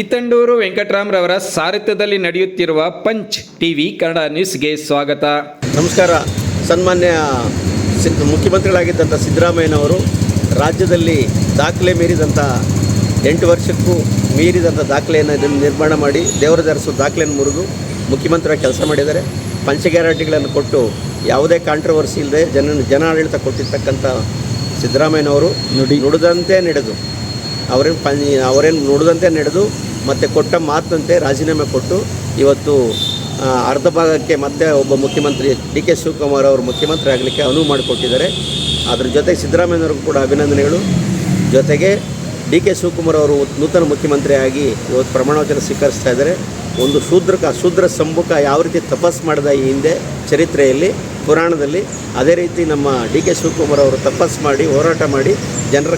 ಕಿತ್ತಂಡೂರು ವೆಂಕಟರಾಮ್ರವರ ಸಾರಥ್ಯದಲ್ಲಿ ನಡೆಯುತ್ತಿರುವ punch TV Kannada ನ್ಯೂಸ್ಗೆ ಸ್ವಾಗತ. ನಮಸ್ಕಾರ. ಸನ್ಮಾನ್ಯ ಮುಖ್ಯಮಂತ್ರಿಗಳಾಗಿದ್ದಂಥ ಸಿದ್ದರಾಮಯ್ಯನವರು ರಾಜ್ಯದಲ್ಲಿ ದಾಖಲೆ ಮೀರಿದಂಥ 8 ವರ್ಷಕ್ಕೂ ಮೀರಿದಂಥ ದಾಖಲೆಯನ್ನು ನಿರ್ಮಾಣ ಮಾಡಿ ದೇವರ ಧರಿಸೋ ದಾಖಲೆಯನ್ನು ಮುರಿದು ಮುಖ್ಯಮಂತ್ರಿಯಾಗಿ ಕೆಲಸ ಮಾಡಿದ್ದಾರೆ. ಪಂಚ ಗ್ಯಾರಂಟಿಗಳನ್ನು ಕೊಟ್ಟು ಯಾವುದೇ ಕಾಂಟ್ರವರ್ಸಿ ಇಲ್ಲದೆ ಜನಾಡಳಿತ ಕೊಟ್ಟಿರ್ತಕ್ಕಂಥ ಸಿದ್ದರಾಮಯ್ಯನವರು ನುಡಿದಂತೆ ನಡೆದು ಅವರೇನು ನುಡಿದಂತೆ ನಡೆದು ಮತ್ತು ಕೊಟ್ಟ ಮಾತಿನಂತೆ ರಾಜೀನಾಮೆ ಕೊಟ್ಟು ಇವತ್ತು ಅರ್ಧ ಭಾಗಕ್ಕೆ ಮತ್ತೆ ಒಬ್ಬ ಮುಖ್ಯಮಂತ್ರಿ ಡಿ ಕೆ ಶಿವಕುಮಾರ್ ಅವರು ಮುಖ್ಯಮಂತ್ರಿ ಆಗಲಿಕ್ಕೆ ಅನುವು ಮಾಡಿಕೊಟ್ಟಿದ್ದಾರೆ. ಅದ್ರ ಜೊತೆಗೆ ಸಿದ್ದರಾಮಯ್ಯನವ್ರಿಗೂ ಕೂಡ ಅಭಿನಂದನೆಗಳು. ಜೊತೆಗೆ ಡಿ ಕೆ ಶಿವಕುಮಾರ್ ಅವರು ನೂತನ ಮುಖ್ಯಮಂತ್ರಿಯಾಗಿ ಇವತ್ತು ಪ್ರಮಾಣವಚನ ಸ್ವೀಕರಿಸ್ತಾ ಇದ್ದಾರೆ. ಒಂದು ಶೂದ್ರ ಸಂಬುಕ ಯಾವ ರೀತಿ ತಪಸ್ಸು ಮಾಡಿದ ಈ ಹಿಂದೆ ಚರಿತ್ರೆಯಲ್ಲಿ ಪುರಾಣದಲ್ಲಿ, ಅದೇ ರೀತಿ ನಮ್ಮ ಡಿ ಕೆ ಶಿವಕುಮಾರ್ ಅವರು ತಪಸ್ಸು ಮಾಡಿ ಹೋರಾಟ ಮಾಡಿ ಜನರ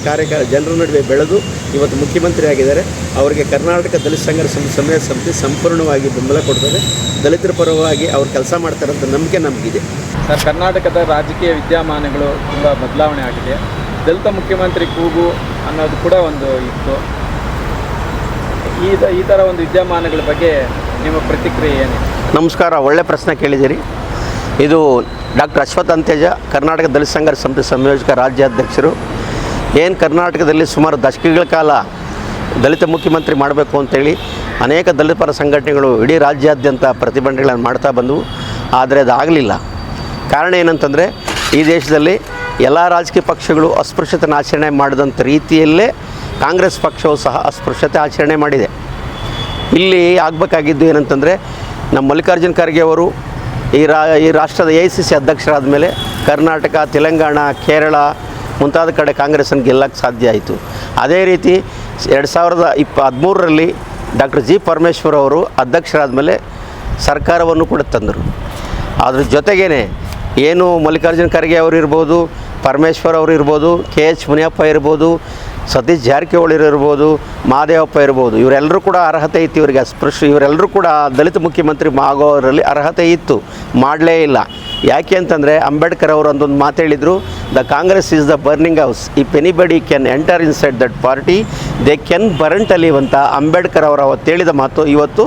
ನಡುವೆ ಬೆಳೆದು ಇವತ್ತು ಮುಖ್ಯಮಂತ್ರಿ ಆಗಿದ್ದಾರೆ. ಅವರಿಗೆ ಕರ್ನಾಟಕ ದಲಿತ ಸಂಘರ್ಷ ಸಮಿತಿ ಸಂಪೂರ್ಣವಾಗಿ ಬೆಂಬಲ ಕೊಡ್ತದೆ. ದಲಿತರ ಪರವಾಗಿ ಅವ್ರು ಕೆಲಸ ಮಾಡ್ತಾರಂತ ನಂಬಿಕೆ ನಮಗಿದೆ. ಸರ್, ಕರ್ನಾಟಕದ ರಾಜಕೀಯ ವಿದ್ಯಮಾನಗಳು ತುಂಬ ಬದಲಾವಣೆ ಆಗಿದೆ. ದಲಿತ ಮುಖ್ಯಮಂತ್ರಿ ಕೂಗು ಅನ್ನೋದು ಕೂಡ ಒಂದು ಇತ್ತು. ಈ ಥರ ಒಂದು ವಿದ್ಯಮಾನಗಳ ಬಗ್ಗೆ ನಿಮ್ಮ ಪ್ರತಿಕ್ರಿಯೆ ಏನು? ನಮಸ್ಕಾರ, ಒಳ್ಳೆ ಪ್ರಶ್ನೆ ಕೇಳಿದ್ದೀರಿ. ಇದು ಡಾಕ್ಟರ್ ಅಶ್ವಥ್ ಅಂತೆಜ, ಕರ್ನಾಟಕ ದಲಿತ ಸಂಘರ್ಷ ಸಮಿತಿ ಸಂಯೋಜಕ ರಾಜ್ಯಾಧ್ಯಕ್ಷರು. ಏನು ಕರ್ನಾಟಕದಲ್ಲಿ ಸುಮಾರು ದಶಕಗಳ ಕಾಲ ದಲಿತ ಮುಖ್ಯಮಂತ್ರಿ ಮಾಡಬೇಕು ಅಂತೇಳಿ ಅನೇಕ ದಲಿತ ಪರ ಸಂಘಟನೆಗಳು ಇಡೀ ರಾಜ್ಯಾದ್ಯಂತ ಪ್ರತಿಭಟನೆಗಳನ್ನು ಮಾಡ್ತಾ ಬಂದವು. ಆದರೆ ಅದಾಗಲಿಲ್ಲ. ಕಾರಣ ಏನಂತಂದರೆ, ಈ ದೇಶದಲ್ಲಿ ಎಲ್ಲ ರಾಜಕೀಯ ಪಕ್ಷಗಳು ಅಸ್ಪೃಶ್ಯತೆಯನ್ನು ಆಚರಣೆ ಮಾಡಿದಂಥ ರೀತಿಯಲ್ಲೇ ಕಾಂಗ್ರೆಸ್ ಪಕ್ಷವು ಸಹ ಅಸ್ಪೃಶ್ಯತೆ ಆಚರಣೆ ಮಾಡಿದೆ. ಇಲ್ಲಿ ಆಗಬೇಕಾಗಿದ್ದು ಏನಂತಂದರೆ, ನಮ್ಮ ಮಲ್ಲಿಕಾರ್ಜುನ ಖರ್ಗೆ ಅವರು ಈ ರಾಷ್ಟ್ರದ AICC ಅಧ್ಯಕ್ಷರಾದ ಮೇಲೆ ಕರ್ನಾಟಕ, ತೆಲಂಗಾಣ, ಕೇರಳ ಮುಂತಾದ ಕಡೆ ಕಾಂಗ್ರೆಸ್ಸನ್ನು ಗೆಲ್ಲಕ್ಕೆ ಸಾಧ್ಯ ಆಯಿತು. ಅದೇ ರೀತಿ 2013ರಲ್ಲಿ ಡಾಕ್ಟರ್ G. ಪರಮೇಶ್ವರ್ ಅವರು ಅಧ್ಯಕ್ಷರಾದ ಮೇಲೆ ಸರ್ಕಾರವನ್ನು ಕೂಡ ತಂದರು. ಅದ್ರ ಜೊತೆಗೇ ಏನು ಮಲ್ಲಿಕಾರ್ಜುನ ಖರ್ಗೆ ಅವರು ಇರ್ಬೋದು, ಪರಮೇಶ್ವರ್ ಅವರು ಇರ್ಬೋದು, KH ಮುನಿಯಪ್ಪ ಇರ್ಬೋದು, ಸತೀಶ್ ಜಾರಕಿಹೊಳಿ ಇರ್ಬೋದು, ಮಹದೇವಪ್ಪ ಇರ್ಬೋದು, ಇವರೆಲ್ಲರೂ ಕೂಡ ಅರ್ಹತೆ ಇತ್ತು. ಇವರಿಗೆ ಇವರೆಲ್ಲರೂ ಕೂಡ ದಲಿತ ಮುಖ್ಯಮಂತ್ರಿ ಆಗೋರಲ್ಲಿ ಅರ್ಹತೆ ಇತ್ತು, ಮಾಡಲೇ ಇಲ್ಲ. ಯಾಕೆ ಅಂತಂದರೆ, ಅಂಬೇಡ್ಕರ್ ಅವರು ಒಂದೊಂದು ಮಾತು ಹೇಳಿದರು, the Congress is the burning house, if anybody can enter inside that party they can burnt alive ಅಂತ ಅಂಬೇಡ್ಕರ್ ಅವರು ಅವತ್ತು ಹೇಳಿದ ಮಾತು ಇವತ್ತು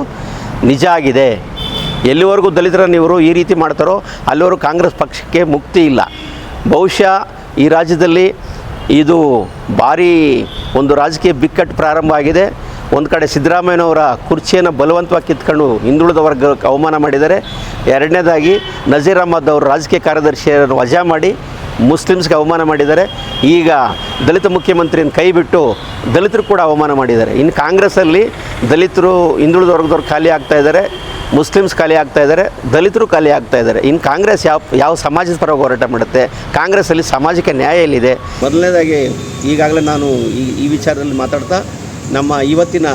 ನಿಜ ಆಗಿದೆ. ಎಲ್ಲಿವರೆಗೂ ದಲಿತರನ್ನು ಇವರು ಈ ರೀತಿ ಮಾಡ್ತಾರೋ ಅಲ್ಲಿವರೆಗೂ ಕಾಂಗ್ರೆಸ್ ಪಕ್ಷಕ್ಕೆ ಮುಕ್ತಿ ಇಲ್ಲ. ಬಹುಶಃ ಈ ರಾಜ್ಯದಲ್ಲಿ ಇದು ಭಾರೀ ಒಂದು ರಾಜಕೀಯ ಬಿಕ್ಕಟ್ಟು ಪ್ರಾರಂಭ ಆಗಿದೆ. ಒಂದು ಕಡೆ ಸಿದ್ದರಾಮಯ್ಯನವರ ಕುರ್ಚಿಯನ್ನು ಬಲವಂತವಾಗಿ ಕಿತ್ಕೊಂಡು ಹಿಂದುಳಿದ ವರ್ಗಕ್ಕೆ ಅವಮಾನ ಮಾಡಿದ್ದಾರೆ. ಎರಡನೇದಾಗಿ ನಜೀರ್ ಅಹಮದ್ ಅವರು ರಾಜಕೀಯ ಕಾರ್ಯದರ್ಶಿಯನ್ನು ವಜಾ ಮಾಡಿ ಮುಸ್ಲಿಮ್ಸ್ಗೆ ಅವಮಾನ ಮಾಡಿದ್ದಾರೆ. ಈಗ ದಲಿತ ಮುಖ್ಯಮಂತ್ರಿಯನ್ನು ಕೈ ಬಿಟ್ಟು ದಲಿತರು ಕೂಡ ಅವಮಾನ ಮಾಡಿದ್ದಾರೆ. ಇನ್ನು ಕಾಂಗ್ರೆಸ್ಸಲ್ಲಿ ದಲಿತರು, ಹಿಂದುಳಿದ ವರ್ಗದವ್ರು ಖಾಲಿ ಆಗ್ತಾಯಿದ್ದಾರೆ, ಮುಸ್ಲಿಮ್ಸ್ ಖಾಲಿ ಆಗ್ತಾಯಿದ್ದಾರೆ, ದಲಿತರು ಖಾಲಿ ಆಗ್ತಾಯಿದ್ದಾರೆ. ಇನ್ನು ಕಾಂಗ್ರೆಸ್ ಯಾವ ಸಮಾಜದ ಪರವಾಗಿ ಹೋರಾಟ ಮಾಡುತ್ತೆ? ಕಾಂಗ್ರೆಸ್ಸಲ್ಲಿ ಸಾಮಾಜಿಕ ನ್ಯಾಯ ಎಲ್ಲಿದೆ? ಮೊದಲನೇದಾಗಿ ಈಗಾಗಲೇ ನಾನು ಈ ವಿಚಾರದಲ್ಲಿ ಮಾತಾಡ್ತಾ ನಮ್ಮ ಇವತ್ತಿನ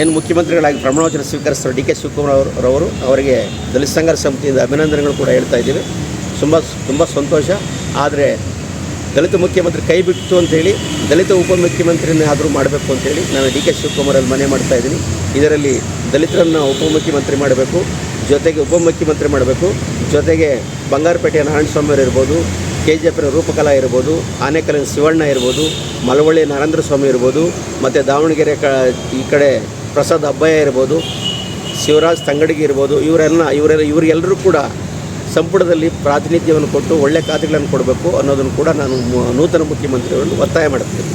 ಏನು ಮುಖ್ಯಮಂತ್ರಿಗಳಾಗಿ ಪ್ರಮಾಣವಚನ ಸ್ವೀಕರಿಸ್ತಾರೆ ಡಿ ಕೆ ಶಿವಕುಮಾರ್ ಅವರಿಗೆ ದಲಿತ ಸಂಘರ್ಷ ಸಮಿತಿಯಿಂದ ಅಭಿನಂದನೆಗಳು ಕೂಡ ಹೇಳ್ತಾ ಇದ್ದೀವಿ. ತುಂಬ ಸಂತೋಷ. ಆದರೆ ದಲಿತ ಮುಖ್ಯಮಂತ್ರಿ ಕೈ ಬಿಟ್ಟು ಅಂಥೇಳಿ ದಲಿತ ಉಪಮುಖ್ಯಮಂತ್ರಿನೇ ಆದರೂ ಮಾಡಬೇಕು ಅಂಥೇಳಿ ನಾನು ಡಿ ಕೆ ಶಿವಕುಮಾರಲ್ಲಿ ಮನೆ ಮಾಡ್ತಾಯಿದ್ದೀನಿ. ಇದರಲ್ಲಿ ದಲಿತರನ್ನು ಉಪಮುಖ್ಯಮಂತ್ರಿ ಮಾಡಬೇಕು, ಜೊತೆಗೆ ಉಪಮುಖ್ಯಮಂತ್ರಿ ಮಾಡಬೇಕು, ಜೊತೆಗೆ ಬಂಗಾರಪೇಟೆಯ ನಾರಾಯಣಸ್ವಾಮಿ ಇರ್ಬೋದು, KGF ರೂಪಕಲಾ ಇರ್ಬೋದು, ಆನೇಕಲ್ಲಿನ ಶಿವಣ್ಣ ಇರ್ಬೋದು, ಮಳವಳ್ಳಿ ನರೇಂದ್ರ ಸ್ವಾಮಿ ಇರ್ಬೋದು, ಮತ್ತು ದಾವಣಗೆರೆ ಈ ಕಡೆ ಪ್ರಸಾದ್ ಅಬ್ಬಯ್ಯ ಇರ್ಬೋದು, ಶಿವರಾಜ್ ತಂಗಡಿಗೆ ಇರ್ಬೋದು, ಇವರಿಗೆಲ್ಲರೂ ಕೂಡ ಸಂಪುಟದಲ್ಲಿ ಪ್ರಾತಿನಿಧ್ಯವನ್ನು ಕೊಟ್ಟು ಒಳ್ಳೆಯ ಖಾತೆಗಳನ್ನು ಕೊಡಬೇಕು ಅನ್ನೋದನ್ನು ಕೂಡ ನಾನು ನೂತನ ಮುಖ್ಯಮಂತ್ರಿಗಳನ್ನು ಒತ್ತಾಯ ಮಾಡ್ತೀನಿ.